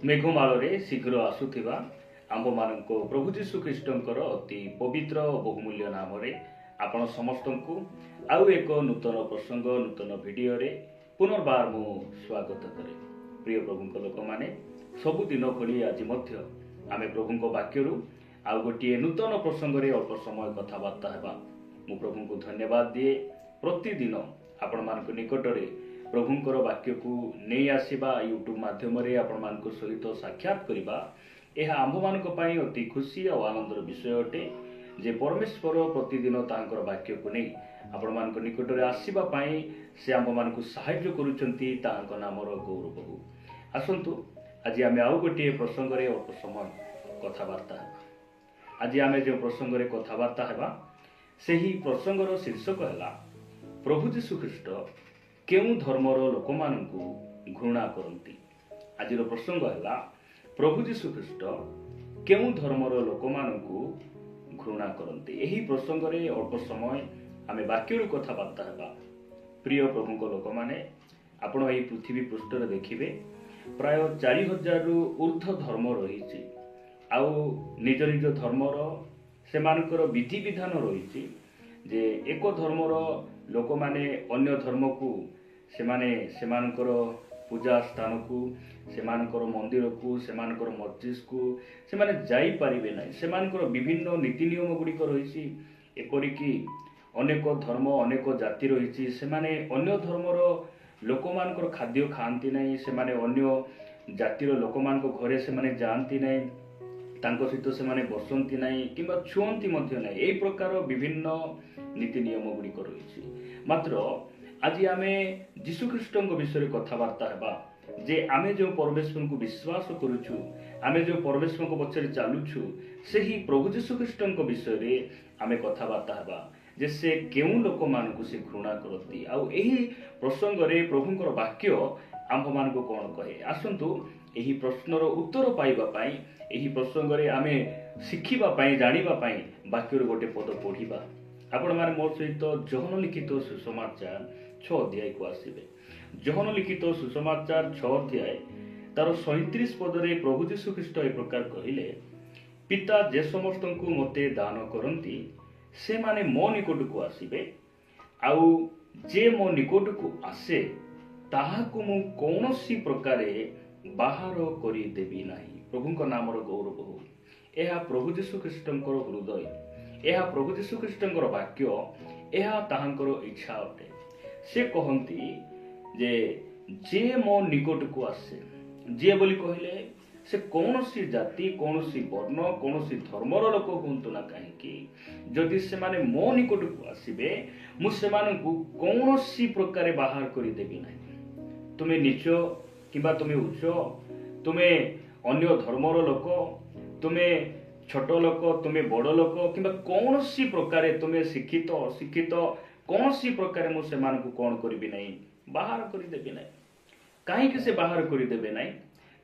मेघमाଳରେ शीघ्र आसुथिबा आम्भमानंको प्रभु जीशु ख्रीष्टंकर अति पवित्र और बहुमूल्य नाम आपण समस्तंकु आउ एक नूतन प्रसंग नूतन वीडियो रे पुनर्बार मु स्वागत करे। प्रिय प्रभु लोक माने सबुदिन भली आज मध्य आमे प्रभु वाक्यरू आउ गोटे नूतन प्रसंग रे अल्प समय कथबार्ता हेबा। मु प्रभु को धन्यवाद दिए। प्रतिदिन आपण मानक निकट रे प्रभुंकर वाक्य को नहीं आसवा यूट्यूब माध्यम आपण मान सहित साक्षात करवा यह आंभ मान अति खुशी और आनंदर विषय अटे जे परमेश्वर प्रतिदिन तांकर वाक्य को नहीं आपण मान निकट में आसवाई से आंभ मान साहाय्य करुचंती तांको नामर गौरव हो। आसतु आज आम आउ गोटे प्रसंग रे अल्प समय कथबार्ता आज आम जो प्रसंग रे कथबार्ता हेबा सेही प्रसंगर शीर्षक है प्रभु जीशु ख्रीष्ट केउ धर्मर लोक मानकु घृणा करती। आज प्रसंग है प्रभु जीशु ख्रीष्ट केउ धर्मर लोक मानकु घृणा करती। यही प्रसंग रे अल्प समय आमे वाक्यरू कथबार्ता हेबा। प्रिय प्रभु लोक माने आपण एही पृथ्वी पृष्ठ रे देखिबे प्राय 4000 रु ऊर्ध्व धर्म रही आउ निज निज धर्मर सेमानकर विधि विधान रही जे एक धर्मर लोक माने अन्य धर्म को सेमानकर पूजा स्थान को सेमानकर मंदिर को सेमानकर मस्जिद को सेमाने जाई पारिबे नै। सेमानकर विभिन्न नीति नियम गुड़िक रही एपरिकी अनेक धर्म अनेक जाति रही सेमाने अन्य धर्मर लोक मानकर खाद्य खाआंती नै। सेमाने अन्य जातिर लोक मानक घरे सेमाने जाआंती नै तांको सहित सेमाने बसंती नै किंबा छुअंती मध्य नै। एई प्रकार विभिन्न नीति नियम गुड़िक रही। मात्र आज आमे जीशु ख्रीष्टଙ୍କ विषय कथबार्ता हेबा जे आमे जो परमेश्वर को विश्वास करूछु आमे जो परमेश्वर को पछरे चालुछु सेही प्रभु जीशु ख्रीष्टଙ୍କ विषय रे आमे कथबार्ता हेबा जे से केउ लोक मानकु से घृणा करती। आउ एही प्रसंग रे प्रभुଙ୍କର वाक्य आंभ मानकु कोन कहे। आसंतु एही प्रश्नर उत्तर पाइबा पई एही प्रसंग रे आमे शिखिबा पई जानिबा पई वाक्यर गोटे पद पढिबा। आपण माने मोर सहित जोहन लिखित सुसमाचार 6 अध्याय को आसीबे। जोहन लिखित सुसमाचार 6 अध्याय तार 37 पद रे प्रभु जीशु ख्रीष्ट ए प्रकार कहिले, पिता जे समस्त को मते दान करंती से माने मो निकट को आसीबे आउ जे मो निकट को आसे ताहा को मु कोनोसी प्रकारे बाहर करी देबी नाही। प्रभुଙ୍କ नामर गौरव हो। एहा प्रभु जीशु ख्रीष्टଙ୍କର हृदय एहा प्रभु जीशु ख्रीष्टଙ୍କର वाक्य एहा ताहांकर इच्छा अटे। से कहंती जे मो निकट को आसे जे बोली कहले से कौनसी जाति कौनसी वर्ण कौनसी धर्मर लोक हुंतु ना कहीं जदि से माने मो निकट को आसीबे मु सेमानकु कौनसी प्रकारे बाहर करी देबी नाही। तुमे नीच किंबा तुमे उच्च तुमे अन्य धर्मर लोक तुमे छोट लोक तुमे बड़ लोक किंबा कौनसी प्रकारे तुमे शिक्षित अशिक्षित कौनसी प्रकारे मु सेमानकु कोन करबी नाही बाहर करी देबी नाही। काहे से बाहर करी देबे नाही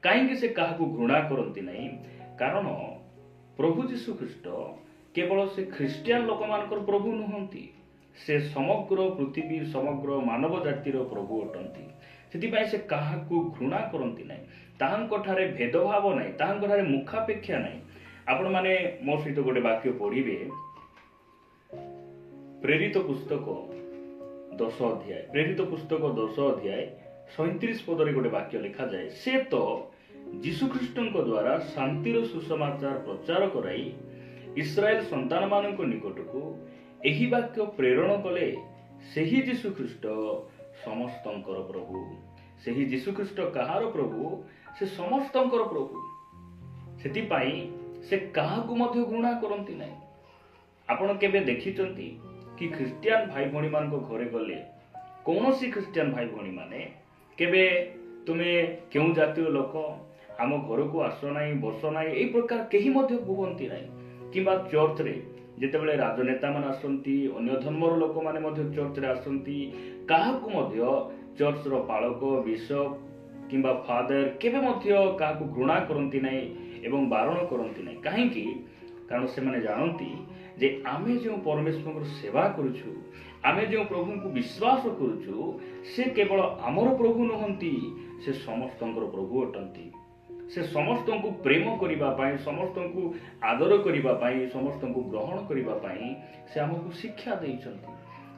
काहे से काहाकु घृणा करंती नाही कारण प्रभु जीशु ख्रीष्ट केवल से ख्रिस्टियन लोक मानकर प्रभु नहंती से समग्र पृथ्वी समग्र मानव जातिर प्रभु अटंती। सेतिपय से काहाकु घृणा करंती नाही ताहांको ठारे भेदभाव नाही ताहांको ठारे मुखापेक्षा नाही। आपण माने मोर सहित गोटे वाक्य पढ़िबे प्रेरित पुस्तक 10 अध्याय 37 पद रे गोटे वाक्य लिखा जाए, से तो जीशु ख्रीष्टଙ୍କ द्वारा शांतिर सुसमाचार प्रचार कराई इस्राएल संतान मानक निकट को एही वाक्य प्रेरण कले सेही जीशु ख्रीष्ट समस्तंकर प्रभु। सेही जीशु ख्रीष्ट कहार प्रभु से समस्तंकर प्रभु। सेति पाई से काहाकु मध्य घृणा करंती नाही। आपण केबे देखिचंती कि ख्रिस्टियन भाई भणी मानको घरे गले कौनसी ख्रिस्टियन भाई भणी माने केबे तुमे केउ जातिर लोक आम घर को आस नाही बस नाही एई प्रकार केही मध्य कहंती नाही। किंबा चर्च रे जेतेबेले राजनेता मान आसंती अन्य धर्मर लोक माने मध्य चर्च रे आसंती काहाकु मध्य चर्च रो पालक बिशप किंबा फादर केबे मध्य काहाकु घृणा करंती नाही एवं बारण करंती नाही। काहेकि कारण से माने जानती जे आमे जो परमेश्वर सेवा करूछु आमे जो प्रभु को विश्वास करूछु से केवल आमर प्रभु नहंती से समस्तंकर प्रभु अटंती। से समस्त को प्रेम करने समस्त को आदर करने समस्त को ग्रहण करने से आमको शिक्षा देते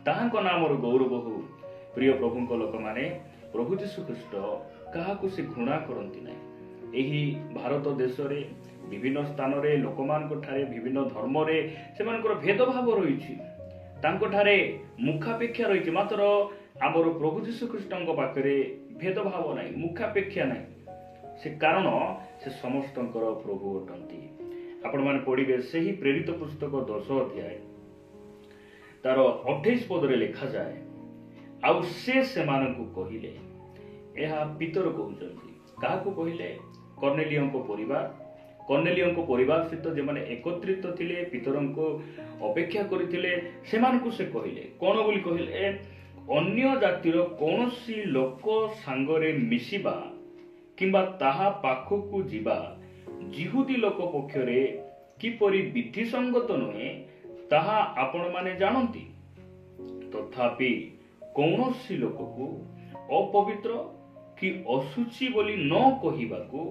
नाम गौरव हो प्रिय प्रभु लोक मैंने प्रभु जीशु ख्रीस्ट क्या से घृणा करती ना यही भारत देश रे विभिन्न स्थान रे लोक विभिन्न धर्म रे से भेदभाव रही मुखापेक्षा रही मात्र आमर प्रभु जीशु ख्रीस्ट पाखे भेदभाव ना मुखापेक्षा ना से कारण से समस्त प्रभु अटंती आपण मैंने पढ़े से ही प्रेरित पुस्तक 10 अध्याय तार 28 पद रे लिखा जाए आउ से मानकु कहिले यह पितर कहउचंती काहाकु कहिले कर्नेलियों परिवार सहित जे माने एकत्रित थिले पितरं को अपेक्षा करथिले सेमानकु से कहिले कोन बोली कहिले अन्य जातिर कोनोसी लोक सांगरे मिसिबा किंबा ताहा पाखकु जीवा जिहुदी लोक पक्षरे किपरि विधि संगत नुहे ताहा आपण माने जानती तथापि कौनसी लोक को अपवित्र कि असुचि बोली न कहिबाकू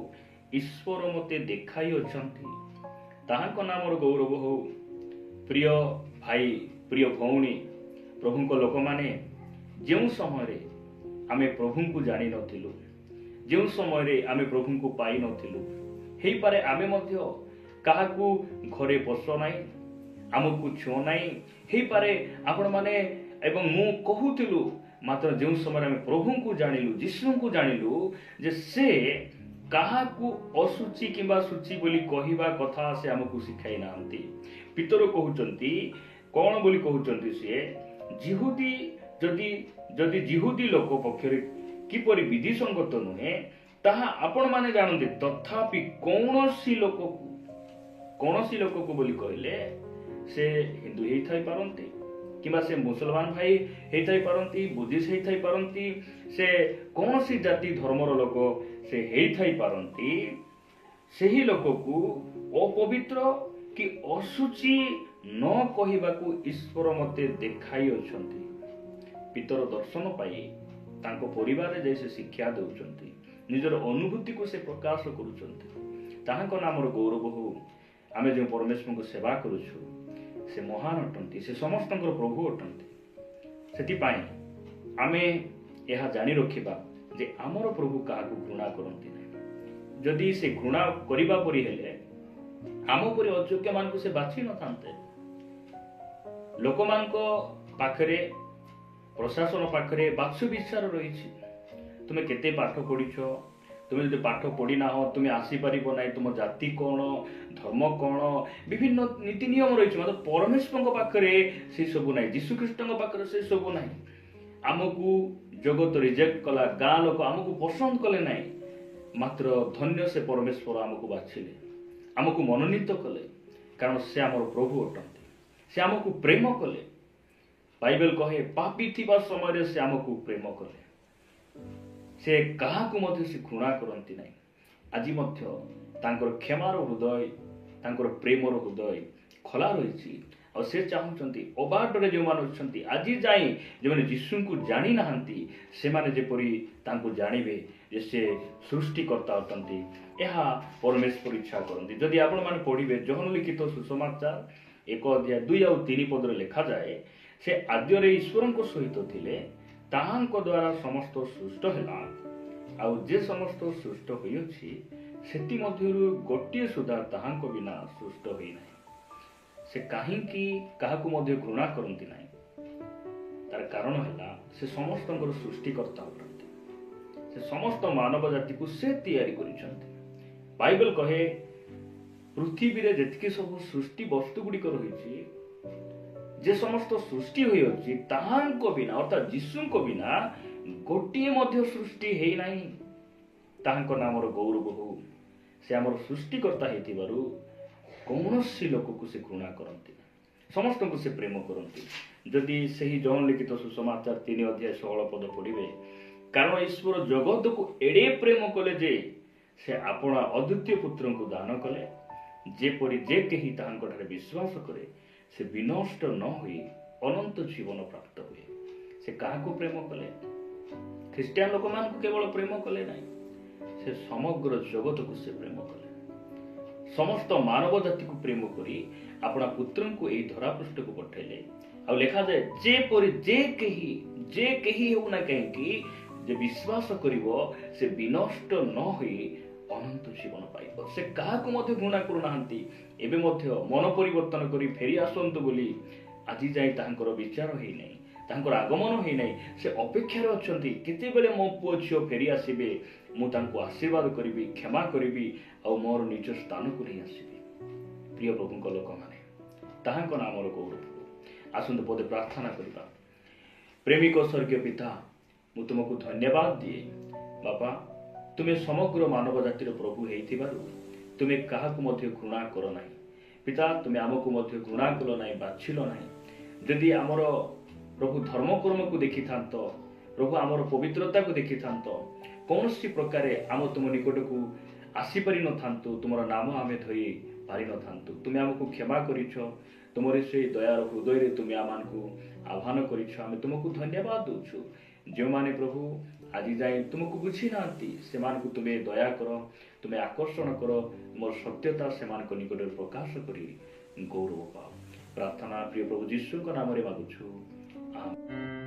ईश्वर मते देखाई अछंती ताहाक नामर गौरव हो प्रिय भाई प्रिय भौणी प्रभु को लोक माने जो समय रे आमे प्रभु को जानि नथिलु जो समय रे आमे प्रभु को पाई नथिलु हेई पारे आमे मध्य काहाकू घरे पस नाही आमको छुओ नाही हेई पारे आपण माने एवं मु कहूतिलु मात्र जो समय आमे प्रभु को जानिलु जिष्णु को जानिलु जे से काहाकू असुचि किंबा सुचि बोली कहिबा कथा से आमको शिखाई नांती पितर कहउचंती कोन बोली कहउचंती से जिहुदी जदि जिहुदी लोक पक्षरे किपरि विधि संगत नुहे ताहा आपण माने जानते तथापि कौनसी लोक को बोली कहले से हिंदू हेई थाई पारंती किंबा से मुसलमान भाई हेई थाई पारंती बुद्धिस्ट हेई थाई पारंती से कौनसी जाति धर्मर लोक से हेई थाई पारंती सेही लोक को अपवित्र कि असुचि न कहिबाकू ईश्वर मते देखाई अछंती पितर दर्शन पाई तांको परिवार जे से शिक्षा देउचंती निजर अनुभूति को से प्रकाश करूचंती ताहाको नामर गौरव हो आमे जो परमेश्वर को सेवा करूछु से महान अटंती से समस्त प्रभु अटंती सेति पाई आमे यह जानी रखिबा जे आमर प्रभु काहाकू घृणा करंती नै जदि से घृणा करिबा परि हेले आम परि अयोग्य मान को से बाछि न थांते लोक मान को पाखरे प्रशासन पाखरे बाक्स विचार रही तुमे केते पाठ पढ़ीछ तुमे जदि पाठ पढ़ी ना हो तुमे आसी परिबो नै तुम जाति कोन धर्म कोन विभिन्न नीति नियम रही मतलब परमेश्वर पाखरे से सब नै यीशु ख्रीष्ट पाखरे से सब नै आमको जगत रिजेक्ट कला गाँ लोक आमको पसंद कले नै मात्र धन्य से परमेश्वर आमको बाछिले आमको मनोनीत कले कारण से आमर प्रभु अटंती से आमको प्रेम कले बाइबल कहे पापी थिबा समय से आमको प्रेम कले से काहाकू मध्य से घृणा करती ना आज तांकर क्षमार हृदय तांकर प्रेमर हृदय खला रही और से चाहते अबाटरे जो मैंने आज जाए जो मैंने यीशु को जानी ना से माने जेपरी तांको जानिबे जे से सृष्टिकर्ता अटंती यह परमेश्वर इच्छा करती जदि आपण माने पढ़िबे जहन लिखित सुसमाचार 1 अध्याय 2 और 3 पद लिखा जाए से आद्य ईश्वर सहित थिले ताहांको द्वारा समस्त सृष्ट हैला आउ जे समस्त सृष्ट होइछि सेति मध्यरु गोटिए सुधा ताहांको बिना सृष्ट होई नै से काहींकी काहाकू मध्य घृणा करंती नै तार कारण हैला से समस्तंकर सृष्टिकर्ता अटंती से समस्त मानव जाति को से तैयारी करिसंती बाइबल कहे पृथ्वी रे जेतिके सब सृष्टि वस्तु गुडी रहिछि जे समस्त सृष्टि होइछि ताहांको बिना अर्थात यीशुको बिना गोटिए मध्य सृष्टि हेई नाही ताहांको नामर गौरव हो से आमर सृष्टिकर्ता हेतिबारु कौनसी लोक को से घृणा करती समस्त को से प्रेम करती जदि सही जहन लिखित सुसमाचार 3 अध्याय 16 पद पढ़िबे कारण ईश्वर जगत को एडे प्रेम कले जे से आपण अद्वितीय पुत्र को दान कले जेपरि जे केही ताहांको ठारे विश्वास करे से विनष्ट न होई अनंत जीवन प्राप्त हुए से काहाको प्रेम कले ख्रिस्टियन लोक मान को केवल प्रेम कले नाही से समग्र जगत को से प्रेम कले समस्त मानव जाति को प्रेम करी अपना पुत्र को यही धरापृष्ठ को पठेले आ लिखा जाए जे कही हो ना कहीं जे विश्वास करिवो से विनष्ट न होई अनंत जीवन पाइब से कहा घृणा करूना एबे मन परिवर्तन करी फेरी आसतु बोली आज जाए तांकर विचार ही नहीं तांकर आगमन ही नहीं से अपेक्षार अच्छा केतेबेले मो पुओ झील फेरी आसबे मुझे आशीर्वाद करी क्षमा करी आ मोर निज स्थान को नहीं आसबि प्रिय प्रभु लोक मैंने ताहांको नामर गौरव हो आसंतु पदे प्रार्थना करबा प्रेमिक स्वर्गीय पिता मु तुमको धन्यवाद दिए बापा तुम्हें समग्र मानव जातिर प्रभु हेइथिबारु तुम्हें काहाकु मध्य घृणा कर नाही पिता तुम्हें आमको मध्य घृणा कल नाही बाछिल नाही जदि आमर प्रभु धर्मकर्म को देखि थांत प्रभु आमर पवित्रता को देखि थांत कौन सी प्रकार आम तुम निकट को आसी पारि न थांतु तुमर नाम आमे धरि पारि न थांतु तुम्हें आमको क्षमा करिछ तुमरे से दयार हृदय रे तुम्हें आमानकु आह्वान करिछ आमे तुमको धन्यवाद दउछु जो माने प्रभु आज जाए तुमको बुझी ना से तुम्हें दया कर तुम्हें आकर्षण कर मोर सत्यता से निकट प्रकाश करी गौरव पाओ प्रार्थना प्रिय प्रभु जीशु नाम रे मागुछु आमेन।